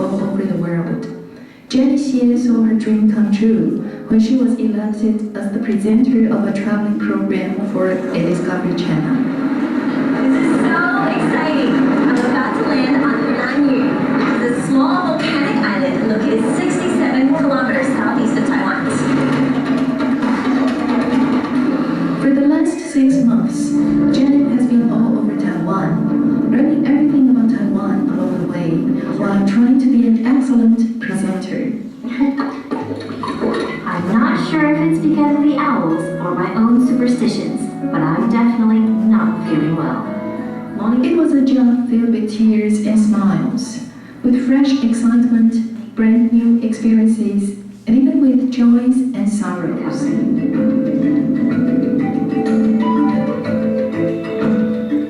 all over the world. Jenny Xie saw her dream come true when she was elected as the presenter of a traveling program for a Discovery Channel. This is so exciting! I'm about to land on Nanyu, the small volcanic island located 67 kilometers southeast of Taiwan. For the last 6 months, Janet has been all over Taiwan, learning everything about Taiwan along the way, while trying to be an excellent presenter. I'm not sure if it's because of the owls or my own superstitions, but I'm definitely not feeling well. It was a job filled with tears and smiles, with fresh excitement, brand new experiences, and even with joys and sorrows.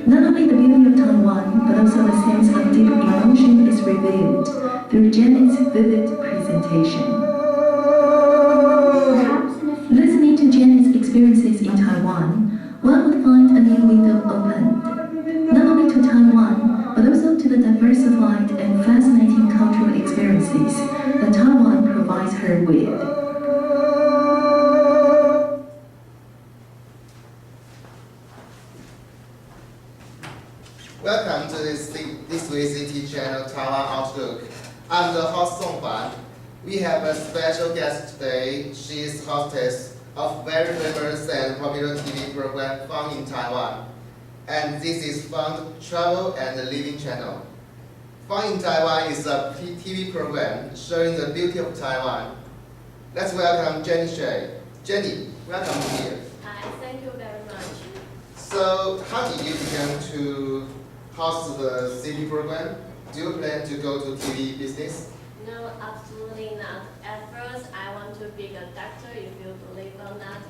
Not only the beauty of Taiwan, but also a sense of deep emotion is revealed through Janet's vivid presentation. Listening to Janet's experiences in Taiwan, one would find a new window opened, not only to Taiwan, but also to the diversified and fascinating cultural experiences that Taiwan provides her with. Welcome to this week's channel, Taiwan Outlook. I'm the host Song. We have a special guest today. She is hostess of very famous and popular TV program Fun in Taiwan. And this is Fun Travel and Living Channel. Fun in Taiwan is a TV program showing the beauty of Taiwan. Let's welcome Jenny Xie. Jenny, welcome here. Hi, thank you very much. So, how did you begin to host the TV program? Do you plan to go to TV business? No, absolutely not. At first, I want to be a doctor, if you believe or not.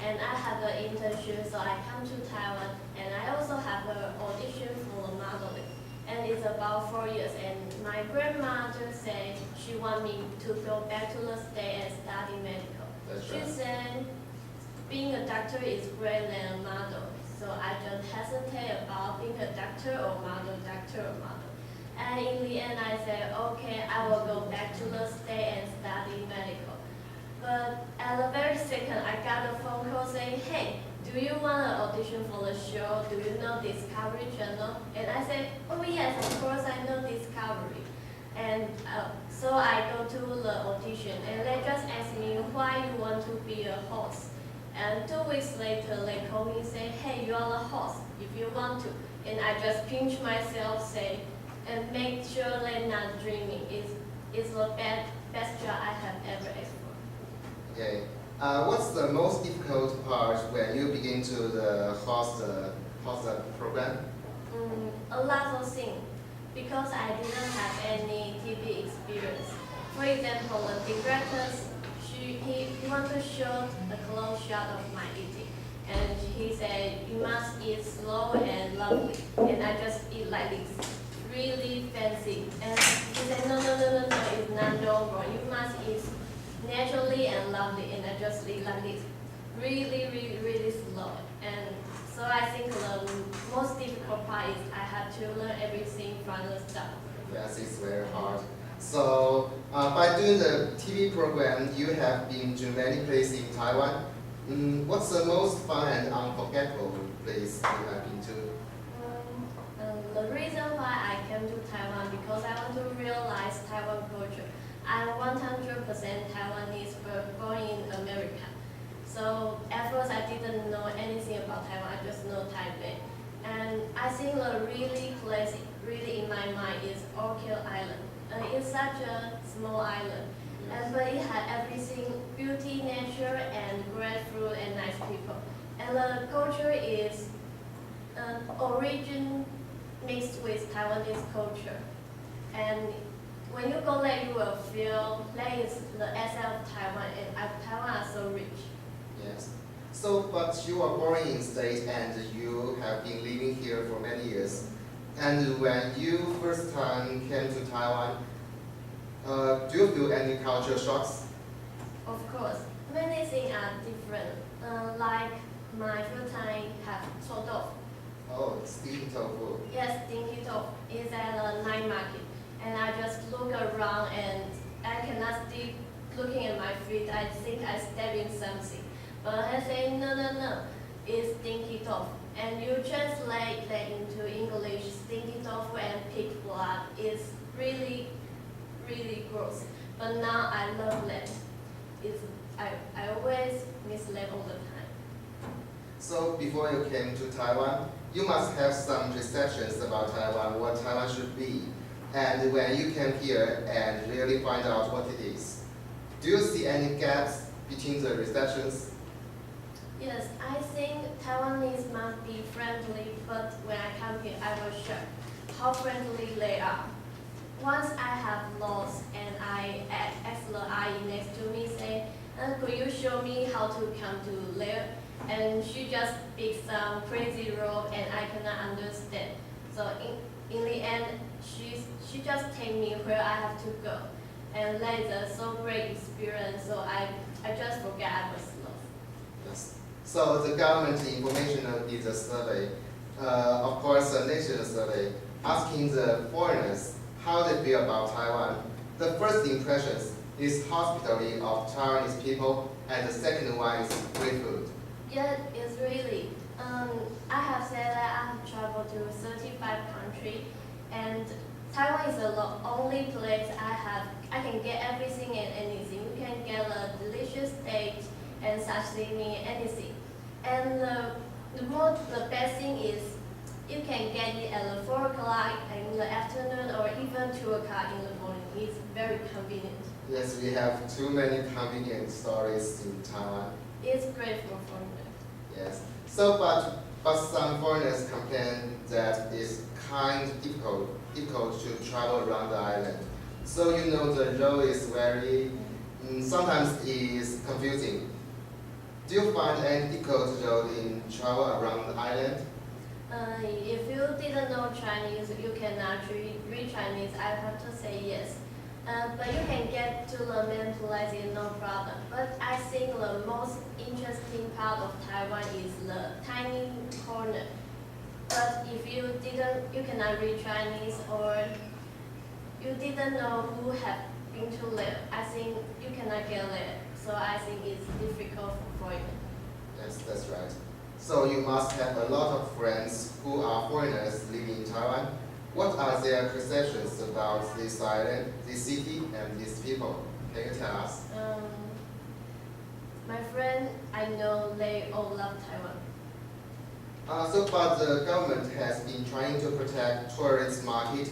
And I have an internship, so I come to Taiwan. And I also have an audition for modeling. And it's about 4 years. And my grandmother said she wants me to go back to the States and study medical. She said being a doctor is greater than a model. So I don't hesitate about being a doctor or model, doctor or model. And in the end, I said, okay, I will go back to the States and study medical. But at the very second, I got a phone call saying, hey, do you want to audition for the show? Do you know Discovery Channel? And I said, oh yes, of course I know Discovery. And so I go to the audition, and they just asked me why you want to be a host. And 2 weeks later, they call me and say, hey, you are the host, if you want to. And I just pinch myself, say, and make sure they're not dreaming. It's the best job I have ever explored. Okay. What's the most difficult part when you begin to host the program? A lot of things, because I didn't have any TV experience. For example, the directors, he wanted to show a close shot of my eating. And he said, you must eat slow and lovely. And I just eat like this, really fancy. And he said, no, it's not normal. You must eat naturally and lovely. And I just eat like this, really slow. And so I think the most difficult part is I had to learn everything from the start. Yes, it's very hard. So, by doing the TV program, you have been to many places in Taiwan. What's the most fun and unforgettable place you have been to? The reason why I came to Taiwan because I want to realize Taiwan culture. I'm 100% Taiwanese, but born in America. So at first I didn't know anything about Taiwan. I just know Taipei. And I think the place really in my mind is Orchid Island. It's such a small island, but it had everything, beauty, nature, and great food and nice people. And the culture is origin mixed with Taiwanese culture. And when you go there, you will feel that is the essence of Taiwan, and Taiwan is so rich. Yes. So, but you were born in States and you have been living here for many years. And when you first time came to Taiwan, do you feel any culture shocks? Of course, many things are different. Like my first time have sold off. Oh, stinky tofu. Yes, stinky tofu is at a night market. and I just look around and I cannot stop looking at my feet. I think I step in something. But I say, no, it's stinky tofu. And you translate that into English, stinky tofu and pig blood is really, really gross. But now I love that. I always miss that all the time. So before you came to Taiwan, you must have some perceptions about Taiwan, what Taiwan should be. And when you came here and really find out what it is, do you see any gaps between the receptions? Yes, I think Taiwanese must be friendly, but when I come here, I was shocked how friendly they are. Once I have lost and I asked the auntie next to me, say, could you show me how to come to there? And she just speaks some crazy road and I cannot understand. So in the end, she just take me where I have to go. And that is a so great experience, so I just forget I was lost. Yes. So the government information is a survey, of course a national survey, asking the foreigners how they feel about Taiwan. The first impressions is hospitality of Taiwanese people, and the second one is great food. Yeah, it's really. I have said that I have traveled to 35 countries, and Taiwan is the only place I can get everything and anything. You can get a delicious steak and sashimi, anything. And the best thing is you can get it at 4 o'clock in the afternoon or even 2 o'clock in the morning. It's very convenient. Yes, we have too many convenient stories in Taiwan. It's great for foreigners. Yes. So, but some foreigners complain that it's kind of difficult to travel around the island. So you know the road is very, sometimes is confusing. Do you find any difficult road in travel around the island? If you didn't know Chinese, you cannot read Chinese, I have to say yes. But you can get to the main place, no problem. But I think the most interesting part of Taiwan is the tiny corner. But if you cannot read Chinese or you didn't know who have been to there, I think you cannot get there. So I think it's difficult for you. Yes, that's right. So you must have a lot of friends who are foreigners living in Taiwan. What are their perceptions about this island, this city, and these people? Can you tell us? My friend, I know they all love Taiwan. But the government has been trying to protect tourist market,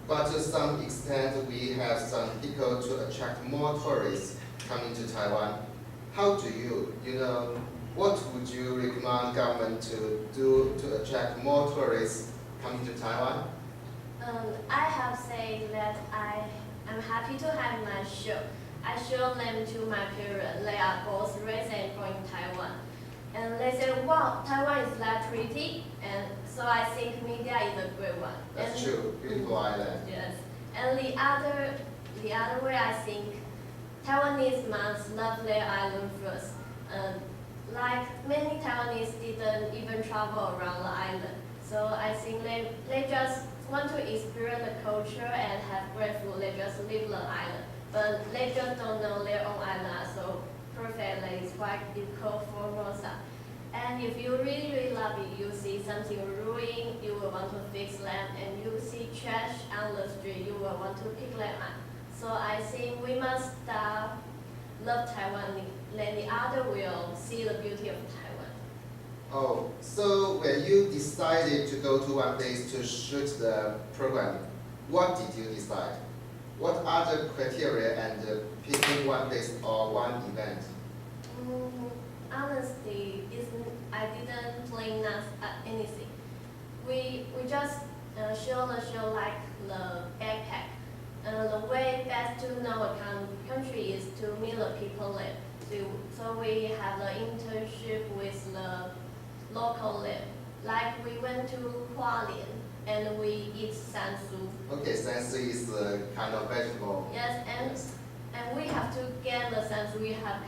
but to some extent we have some difficulty to attract more tourists coming to Taiwan. How do what would you recommend government to do to attract more tourists coming to Taiwan? I have said that I'm happy to have my show. I show them to my parents. They are both raised and born in Taiwan. And they say, wow, Taiwan is that pretty. And so I think media is a great one. That's true, beautiful island. Yes. And the other way, I think Taiwanese must love their island first. Like many Taiwanese didn't even travel around the island. So I think they just want to experience the culture and have great food. They just live the island. But they just don't know their own island. So perfect, that is why it's called Formosa. And if you really, really love it, you see something ruined, you will want to fix them. And you see trash on the street, you will want to pick them up. So I think we must love Taiwan, then the other will see the beauty of Taiwan. Oh, so when you decided to go to one place to shoot the program, what did you decide? What are the criteria and picking one place or one event? Honestly, I didn't plan anything. We just show the show like the backpack. The way best to know a country is to meet the people there. So we have the internship with the local there. Like we went to Hualien and we eat sansu. Okay, sansu is a kind of vegetable. Yes, and we have to get the sansu. We have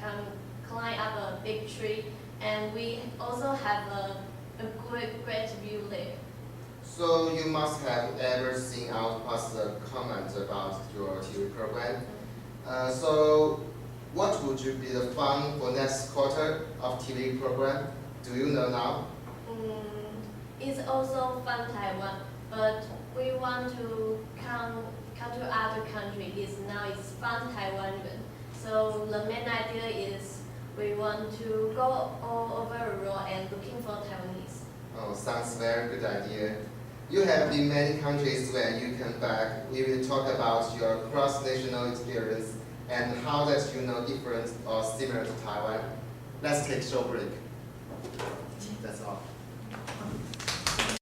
climb up a big tree, and we also have a great view there. So you must have ever seen our past comment about your TV program. So what would you be the fun for next quarter of TV program? Do you know now? It's also Fun Taiwan, but we want to come to other countries. Now it's Fun Taiwan. So the main idea is we want to go all over the world and looking for Taiwanese. Oh, sounds very good idea. You have been many countries. When you come back, we will talk about your cross-national experience and how that you know different or similar to Taiwan. Let's take a short break. That's all.